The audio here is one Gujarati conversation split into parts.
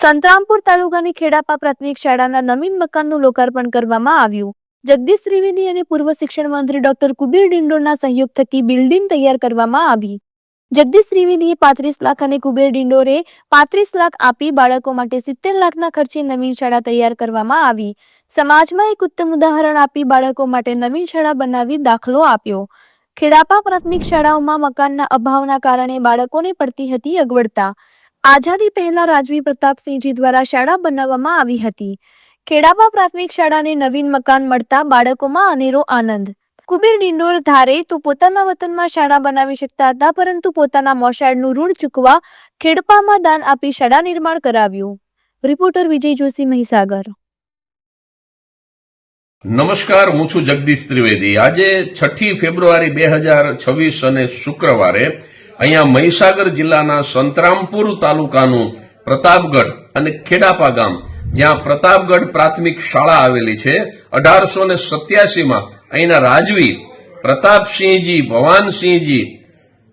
સંતરામપુર તાલુકાની ખેડાપા પ્રાથમિક શાળાના નવીન મકાનનું લોકાર્પણ કરવામાં આવ્યું। જગદીશ ત્રિવેદી અને પૂર્વ શિક્ષણ મંત્રી ડોક્ટર કુબેર ડિંડોરના સહયોગ થકી બિલ્ડિંગ તૈયાર કરવામાં આવી। જગદીશ ત્રિવેદીએ 35 લાખ અને કુબેર ડિંડોરે 35 લાખ આપી બાળકો માટે 70 લાખના ખર્ચે નવીન શાળા તૈયાર કરવામાં આવી। સમાજમાં એક ઉત્તમ ઉદાહરણ આપી બાળકો માટે નવીન શાળા બનાવી દાખલો આપ્યો। ખેડાપા પ્રાથમિક શાળાઓમાં મકાનના અભાવના કારણે બાળકોને પડતી હતી અગવડતા। આઝાદી પહેલા રાજવી પ્રતાપસિંહજી દ્વારા શાળા બનાવવામાં આવી હતી। ખેડાપા પ્રાથમિક શાળાને નવીન મકાન મળતા બાળકોમાં અનેરો આનંદ। કુબેર ડિંડોર ધારે તો પોતાના વતનમાં શાળા બનાવી શકતા હતા, પરંતુ પોતાના મોસાળનું ઋણ ચૂકવા ખેડપામાં દાન આપી શાળા નિર્માણ કરાવ્યું। રિપોર્ટર વિજય જોશી, મહીસાગર। નમસ્કાર, હું છું જગદીશ ત્રિવેદી। આજે 6 ફેબ્રુઆરી 2026 અને શુક્રવારે અહીંયા મહીસાગર જિલ્લાના સંતરામપુર તાલુકાનું પ્રતાપગઢ અને ખેડાપા ગામ, જ્યાં પ્રતાપગઢ પ્રાથમિક શાળા આવેલી છે, 1887માં અહીંના રાજવી પ્રતાપસિંહજી ભવાનસિંહજી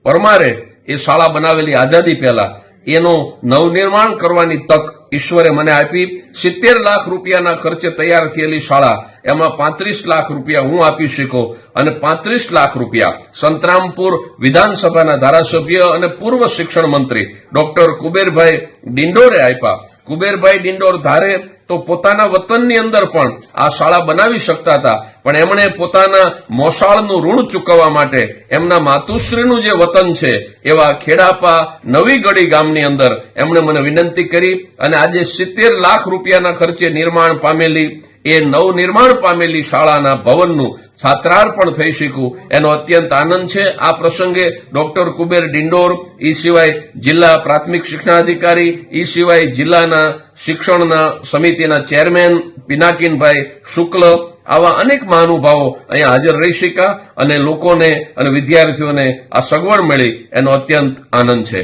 પરમારે એ શાળા બનાવેલી આઝાદી પહેલા। એનું નવનિર્માણ કરવાની તક ઈશ્વરે મને આપી। 70 લાખ રૂપિયાના ખર્ચે તૈયાર થયેલી શાળા, એમાં 35 લાખ રૂપિયા હું આપી શક્યો અને 35 લાખ રૂપિયા સંતરામપુર વિધાનસભાના ધારાસભ્ય અને પૂર્વ શિક્ષણ મંત્રી ડોક્ટર કુબેરભાઈ ડિંડોરે આપ્યા। કુબેરભાઈ ડિંડોર ધારે તો પોતાના વતનની અંદર પણ આ શાળા બનાવી શકતા હતા, પણ એમણે પોતાના મોસાળનું ઋણ ચૂકવવા માટે એમના માતુશ્રીનું જે વતન છે એવા ખેડાપા નવી ગળી ગામની અંદર એમણે મને વિનંતી કરી અને આજે 70 લાખ રૂપિયાના ખર્ચે નિર્માણ પામેલી એ નવનિર્માણ પામેલી શાળાના ભવનનું છાત્રાર્પણ થઈ શક્યું, એનો અત્યંત આનંદ છે। આ પ્રસંગે ડોક્ટર કુબેર ડિંડોર, એ સિવાય જિલ્લા પ્રાથમિક શિક્ષણાધિકારી, એ સિવાય જિલ્લાના શિક્ષણના સમિતિના ચેરમેન પિનાકીનભાઈ શુક્લ, આવા અનેક મહાનુભાવો અહીંયા હાજર રહી શક્યા અને લોકોને અને વિદ્યાર્થીઓને આ સગવડ મળી, એનો અત્યંત આનંદ છે।